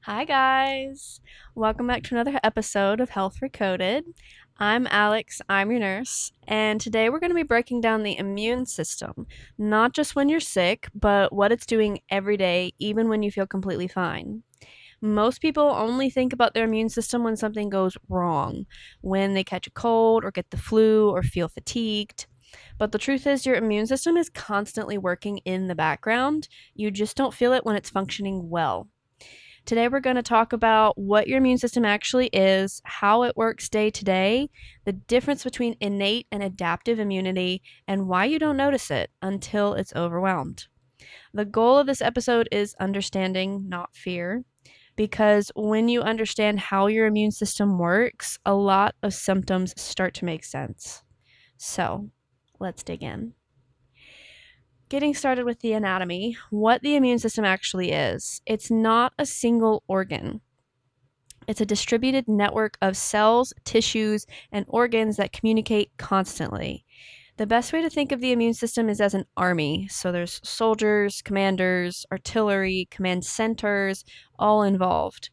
Hi, guys. Welcome back to another episode of Health Recoded. I'm Alex, I'm your nurse, and today we're going to be breaking down the immune system, not just when you're sick, but what it's doing every day, even when you feel completely fine. Most people only think about their immune system when something goes wrong, when they catch a cold or get the flu or feel fatigued. But the truth is, your immune system is constantly working in the background. You just don't feel it when it's functioning well. Today, we're going to talk about what your immune system actually is, how it works day to day, the difference between innate and adaptive immunity, and why you don't notice it until it's overwhelmed. The goal of this episode is understanding, not fear, because when you understand how your immune system works, a lot of symptoms start to make sense. So, let's dig in. Getting started with the anatomy, what the immune system actually is. It's not a single organ. It's a distributed network of cells, tissues, and organs that communicate constantly. The best way to think of the immune system is as an army. So there's soldiers, commanders, artillery, command centers, all involved.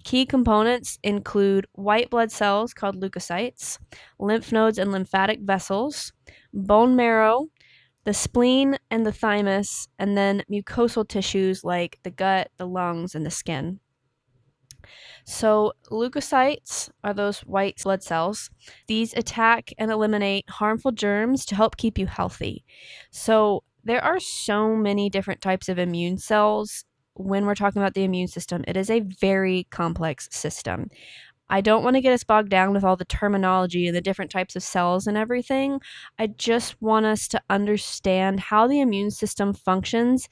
Key components include white blood cells called leukocytes, lymph nodes and lymphatic vessels, bone marrow, the spleen and the thymus, and then mucosal tissues like the gut, the lungs, and the skin. So, leukocytes are those white blood cells. These attack and eliminate harmful germs to help keep you healthy. So, there are so many different types of immune cells when we're talking about the immune system. It is a very complex system. I don't want to get us bogged down with all the terminology and the different types of cells and everything. I just want us to understand how the immune system functions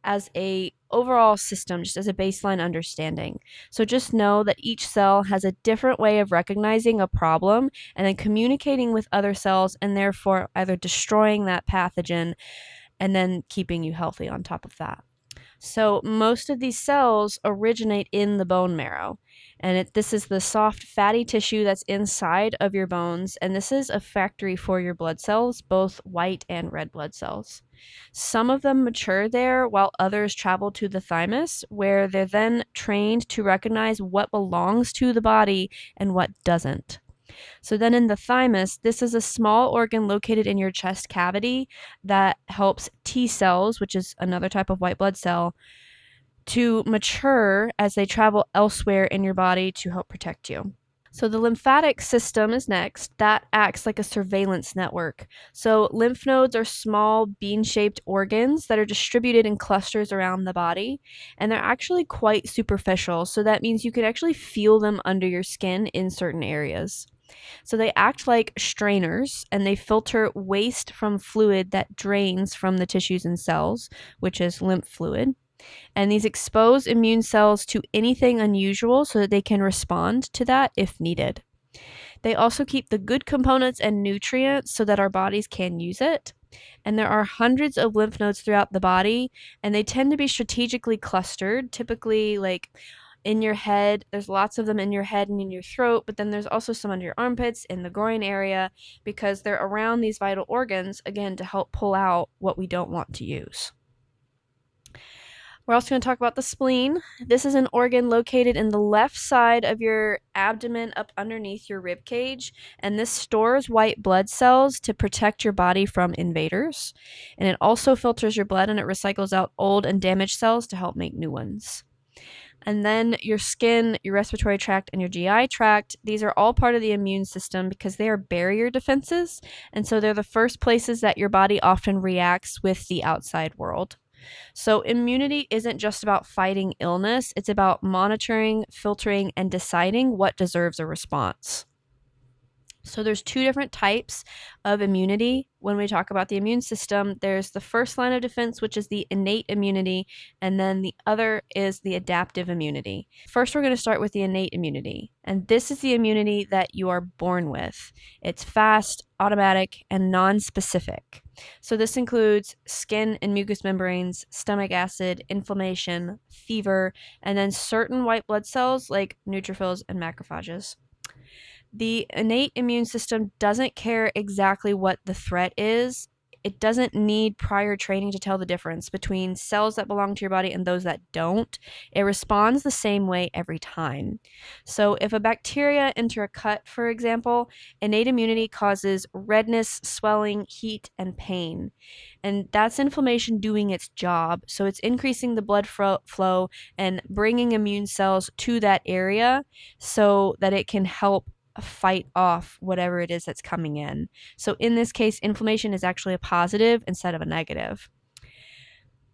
as a overall system, just as a baseline understanding. So just know that each cell has a different way of recognizing a problem and then communicating with other cells, and therefore either destroying that pathogen and then keeping you healthy on top of that. So most of these cells originate in the bone marrow, and this is the soft fatty tissue that's inside of your bones, and this is a factory for your blood cells, both white and red blood cells. Some of them mature there while others travel to the thymus, where they're then trained to recognize what belongs to the body and what doesn't. So then in the thymus, this is a small organ located in your chest cavity that helps T cells, which is another type of white blood cell, to mature as they travel elsewhere in your body to help protect you. So the lymphatic system is next. That acts like a surveillance network. So lymph nodes are small bean-shaped organs that are distributed in clusters around the body, and they're actually quite superficial. So that means you can actually feel them under your skin in certain areas. So they act like strainers, and they filter waste from fluid that drains from the tissues and cells, which is lymph fluid. And these expose immune cells to anything unusual so that they can respond to that if needed. They also keep the good components and nutrients so that our bodies can use it. And there are hundreds of lymph nodes throughout the body, and they tend to be strategically clustered, typically like in your head. There's lots of them in your head and in your throat, but then there's also some under your armpits, in the groin area, because they're around these vital organs, again, to help pull out what we don't want to use. We're also going to talk about the spleen. This is an organ located in the left side of your abdomen up underneath your rib cage, and this stores white blood cells to protect your body from invaders. And it also filters your blood, and it recycles out old and damaged cells to help make new ones. And then your skin, your respiratory tract, and your GI tract, these are all part of the immune system because they are barrier defenses, and so they're the first places that your body often reacts with the outside world. So, immunity isn't just about fighting illness, it's about monitoring, filtering, and deciding what deserves a response. So, there's two different types of immunity when we talk about the immune system. There's the first line of defense, which is the innate immunity, and then the other is the adaptive immunity. First, we're going to start with the innate immunity, and this is the immunity that you are born with. It's fast, automatic, and non-specific. So this includes skin and mucous membranes, stomach acid, inflammation, fever, and then certain white blood cells like neutrophils and macrophages. The innate immune system doesn't care exactly what the threat is. it doesn't need prior training to tell the difference between cells that belong to your body and those that don't. It responds the same way every time. So if a bacteria enter a cut, for example, innate immunity causes redness, swelling, heat, and pain. And that's inflammation doing its job. So it's increasing the blood flow and bringing immune cells to that area so that it can help fight off whatever it is that's coming in. So in this case, inflammation is actually a positive instead of a negative.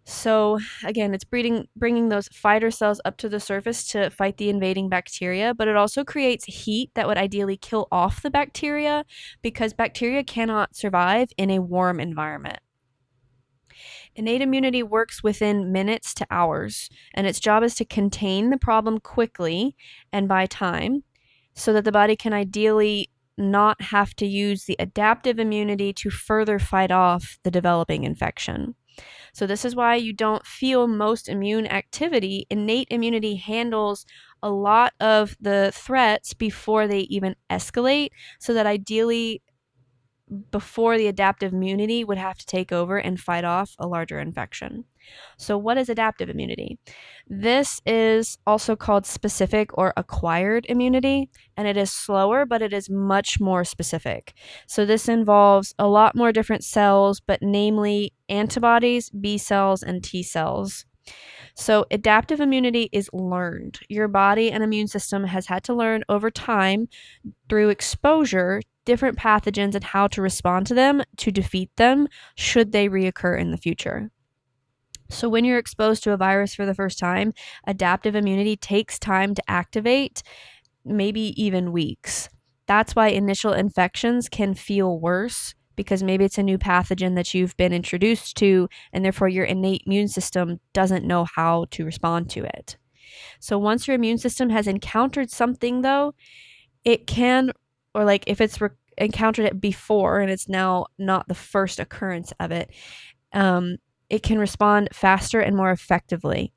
So again, it's bringing those fighter cells up to the surface to fight the invading bacteria, but it also creates heat that would ideally kill off the bacteria because bacteria cannot survive in a warm environment. Innate immunity works within minutes to hours, and its job is to contain the problem quickly and by time so that the body can ideally not have to use the adaptive immunity to further fight off the developing infection. So this is why you don't feel most immune activity. Innate immunity handles a lot of the threats before they even escalate, so that ideally before the adaptive immunity would have to take over and fight off a larger infection. So what is adaptive immunity? This is also called specific or acquired immunity, and it is slower, but it is much more specific. So this involves a lot more different cells, but namely antibodies, B cells, and T cells. So adaptive immunity is learned. Your body and immune system has had to learn over time through exposure different pathogens and how to respond to them to defeat them should they reoccur in the future. So when you're exposed to a virus for the first time, adaptive immunity takes time to activate, maybe even weeks. That's why initial infections can feel worse, because maybe it's a new pathogen that you've been introduced to, and therefore your innate immune system doesn't know how to respond to it. So once your immune system has encountered something, though, it can, or like if it's encountered it before and it's now not the first occurrence of it, it can respond faster and more effectively.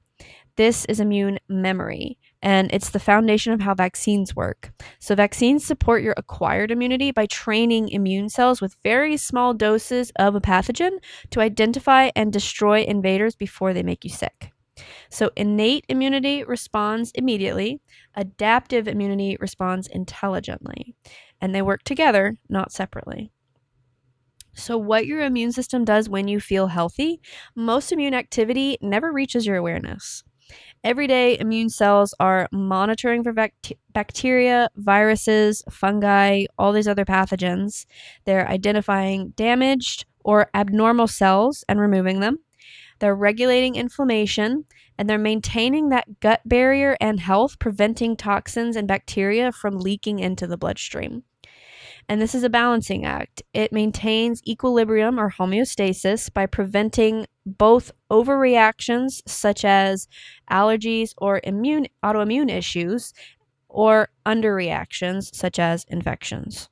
This is immune memory, and it's the foundation of how vaccines work. So vaccines support your acquired immunity by training immune cells with very small doses of a pathogen to identify and destroy invaders before they make you sick. So innate immunity responds immediately. Adaptive immunity responds intelligently. And they work together, not separately. So what your immune system does when you feel healthy, most immune activity never reaches your awareness. Every day, immune cells are monitoring for bacteria, viruses, fungi, all these other pathogens. They're identifying damaged or abnormal cells and removing them. They're regulating inflammation, and they're maintaining that gut barrier and health, preventing toxins and bacteria from leaking into the bloodstream. And this is a balancing act. It maintains equilibrium or homeostasis by preventing both overreactions such as allergies or autoimmune issues, or underreactions such as infections.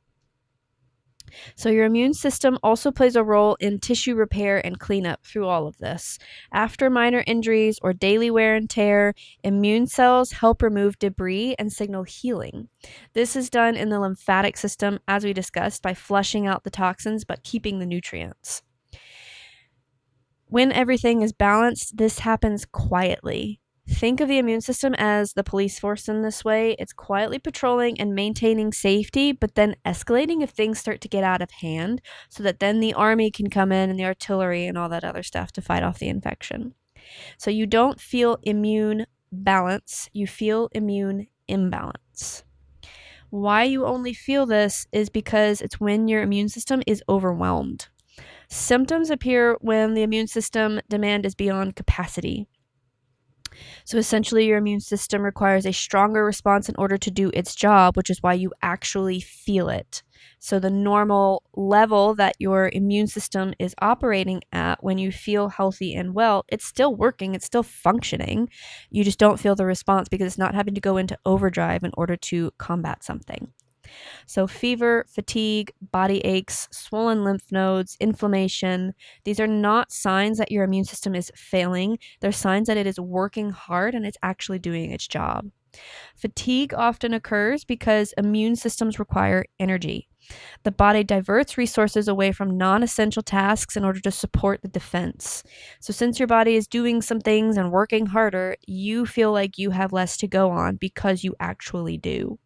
So your immune system also plays a role in tissue repair and cleanup through all of this. After minor injuries or daily wear and tear, immune cells help remove debris and signal healing. This is done in the lymphatic system, as we discussed, by flushing out the toxins but keeping the nutrients. When everything is balanced, this happens quietly. Think of the immune system as the police force in this way. It's quietly patrolling and maintaining safety, but then escalating if things start to get out of hand, so that then the army can come in and the artillery and all that other stuff to fight off the infection. So you don't feel immune balance, you feel immune imbalance. Why you only feel this is because it's when your immune system is overwhelmed. Symptoms appear when the immune system demand is beyond capacity. So essentially, your immune system requires a stronger response in order to do its job, which is why you actually feel it. So the normal level that your immune system is operating at when you feel healthy and well, it's still working, it's still functioning. You just don't feel the response because it's not having to go into overdrive in order to combat something. So fever, fatigue, body aches, swollen lymph nodes, inflammation, these are not signs that your immune system is failing. They're signs that it is working hard and it's actually doing its job. Fatigue often occurs because immune systems require energy. The body diverts resources away from non-essential tasks in order to support the defense. So since your body is doing some things and working harder, you feel like you have less to go on because you actually do.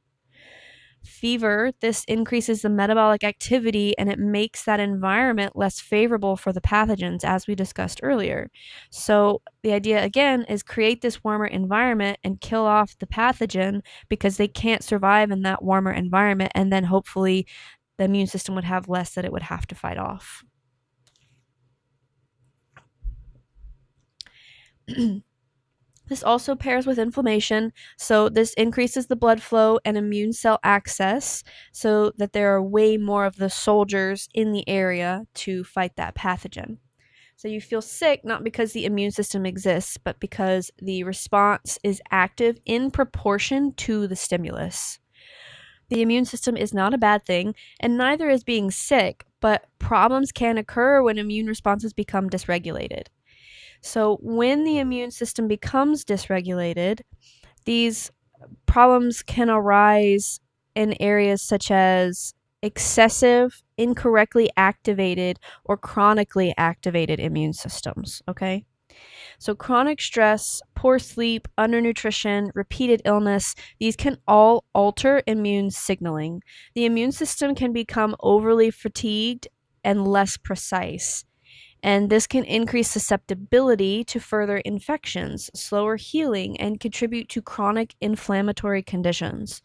Fever, this increases the metabolic activity and it makes that environment less favorable for the pathogens, as we discussed earlier. So the idea again is create this warmer environment and kill off the pathogen because they can't survive in that warmer environment, and then hopefully the immune system would have less that it would have to fight off. This also pairs with inflammation, so this increases the blood flow and immune cell access so that there are way more of the soldiers in the area to fight that pathogen. So you feel sick not because the immune system exists, but because the response is active in proportion to the stimulus. The immune system is not a bad thing, and neither is being sick, but problems can occur when immune responses become dysregulated. So when the immune system becomes dysregulated, these problems can arise in areas such as excessive, incorrectly activated, or chronically activated immune systems, okay? So chronic stress, poor sleep, undernutrition, repeated illness, these can all alter immune signaling. The immune system can become overly fatigued and less precise. And this can increase susceptibility to further infections, slower healing, and contribute to chronic inflammatory conditions.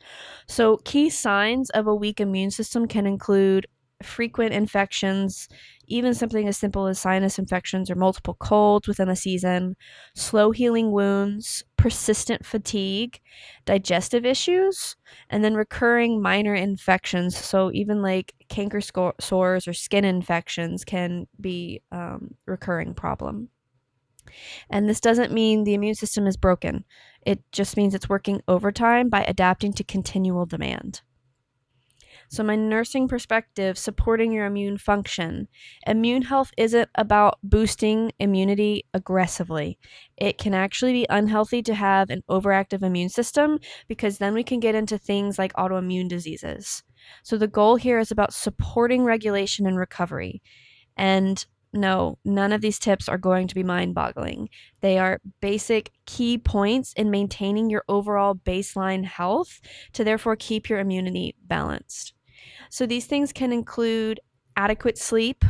So, key signs of a weak immune system can include frequent infections, even something as simple as sinus infections or multiple colds within a season, slow healing wounds, persistent fatigue, digestive issues, and then recurring minor infections. So even like canker sores or skin infections can be a recurring problem. And this doesn't mean the immune system is broken. It just means it's working overtime by adapting to continual demand. So, my nursing perspective, supporting your immune function. Immune health isn't about boosting immunity aggressively. It can actually be unhealthy to have an overactive immune system because then we can get into things like autoimmune diseases. So, the goal here is about supporting regulation and recovery. And no, none of these tips are going to be mind boggling. They are basic key points in maintaining your overall baseline health to therefore keep your immunity balanced. So these things can include adequate sleep.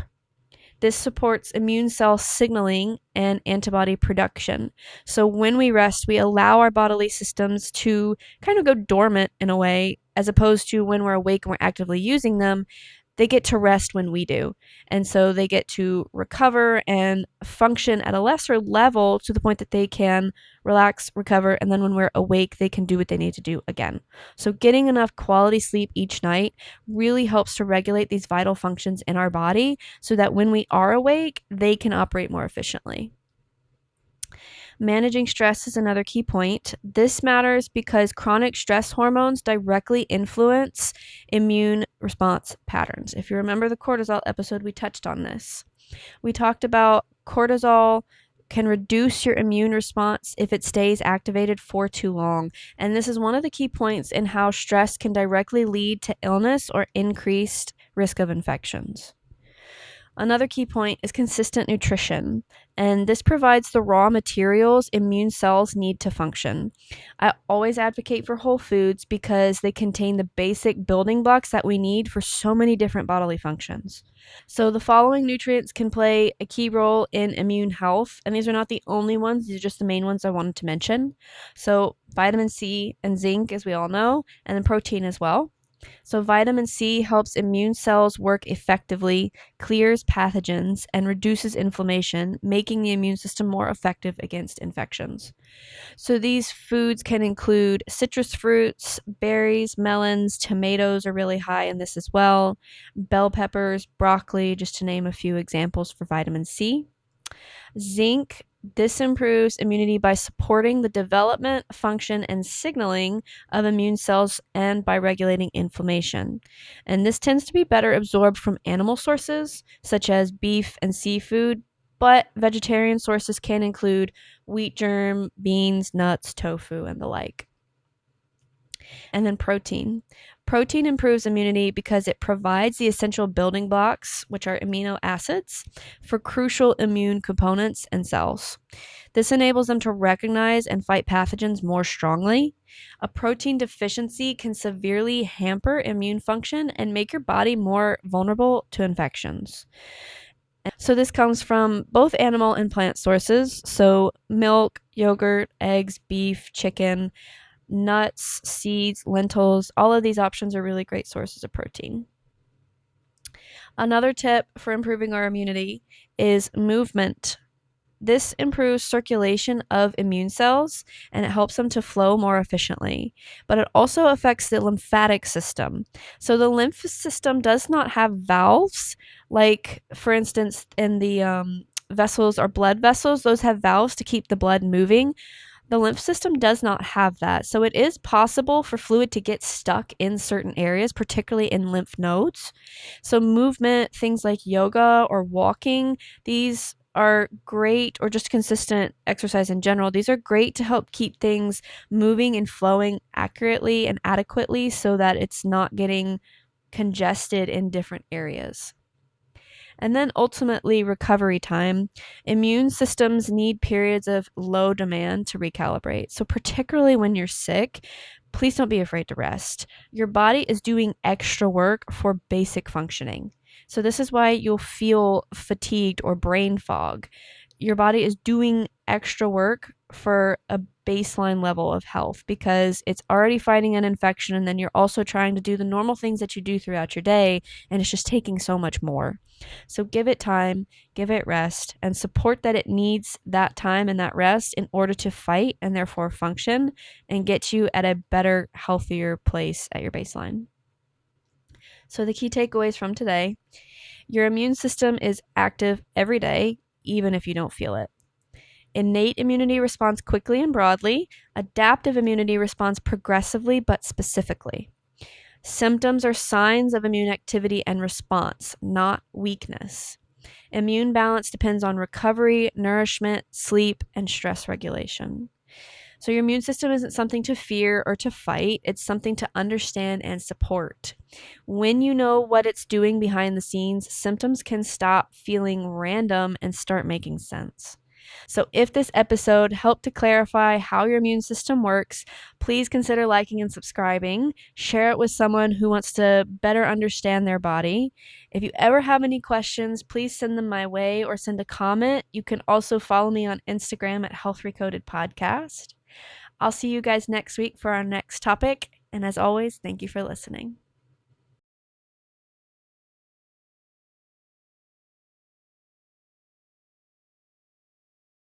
This supports immune cell signaling and antibody production. So when we rest, we allow our bodily systems to kind of go dormant in a way, as opposed to when we're awake and we're actively using them. They get to rest when we do. And so they get to recover and function at a lesser level to the point that they can relax, recover, and then when we're awake, they can do what they need to do again. So getting enough quality sleep each night really helps to regulate these vital functions in our body so that when we are awake, they can operate more efficiently. Managing stress is another key point. This matters because chronic stress hormones directly influence immune response patterns. If you remember the cortisol episode, we touched on this. We talked about cortisol can reduce your immune response if it stays activated for too long. And this is one of the key points in how stress can directly lead to illness or increased risk of infections. Another key point is consistent nutrition, and this provides the raw materials immune cells need to function. I always advocate for whole foods because they contain the basic building blocks that we need for so many different bodily functions. So the following nutrients can play a key role in immune health, and these are not the only ones, these are just the main ones I wanted to mention. So vitamin C and zinc, as we all know, and then protein as well. So vitamin C helps immune cells work effectively, clears pathogens, and reduces inflammation, making the immune system more effective against infections. So these foods can include citrus fruits, berries, melons, tomatoes are really high in this as well, bell peppers, broccoli, just to name a few examples for vitamin C. Zinc, this improves immunity by supporting the development, function, and signaling of immune cells and by regulating inflammation. And this tends to be better absorbed from animal sources, such as beef and seafood, but vegetarian sources can include wheat germ, beans, nuts, tofu, and the like. And then protein. Protein improves immunity because it provides the essential building blocks, which are amino acids, for crucial immune components and cells. This enables them to recognize and fight pathogens more strongly. A protein deficiency can severely hamper immune function and make your body more vulnerable to infections. So this comes from both animal and plant sources. So milk, yogurt, eggs, beef, chicken, nuts, seeds, lentils, all of these options are really great sources of protein. Another tip for improving our immunity is movement. This improves circulation of immune cells and it helps them to flow more efficiently. But it also affects the lymphatic system. So the lymph system does not have valves, like, for instance, in the vessels or blood vessels, those have valves to keep the blood moving. The lymph system does not have that. So it is possible for fluid to get stuck in certain areas, particularly in lymph nodes. So movement, things like yoga or walking, these are great, or just consistent exercise in general. These are great to help keep things moving and flowing accurately and adequately so that it's not getting congested in different areas. And then ultimately, recovery time. Immune systems need periods of low demand to recalibrate. So, particularly when you're sick, please don't be afraid to rest. Your body is doing extra work for basic functioning. So, this is why you'll feel fatigued or brain fog. Your body is doing extra work for a baseline level of health because it's already fighting an infection, and then you're also trying to do the normal things that you do throughout your day, and it's just taking so much more. So give it time, give it rest, and support that it needs that time and that rest in order to fight and therefore function and get you at a better, healthier place at your baseline. So the key takeaways from today: your immune system is active every day, even if you don't feel it. Innate immunity responds quickly and broadly. Adaptive immunity responds progressively but specifically. Symptoms are signs of immune activity and response, not weakness. Immune balance depends on recovery, nourishment, sleep, and stress regulation. So your immune system isn't something to fear or to fight. It's something to understand and support. When you know what it's doing behind the scenes, symptoms can stop feeling random and start making sense. So if this episode helped to clarify how your immune system works, please consider liking and subscribing. Share it with someone who wants to better understand their body. If you ever have any questions, please send them my way or send a comment. You can also follow me on Instagram at Health Recoded Podcast. I'll see you guys next week for our next topic. And as always, thank you for listening.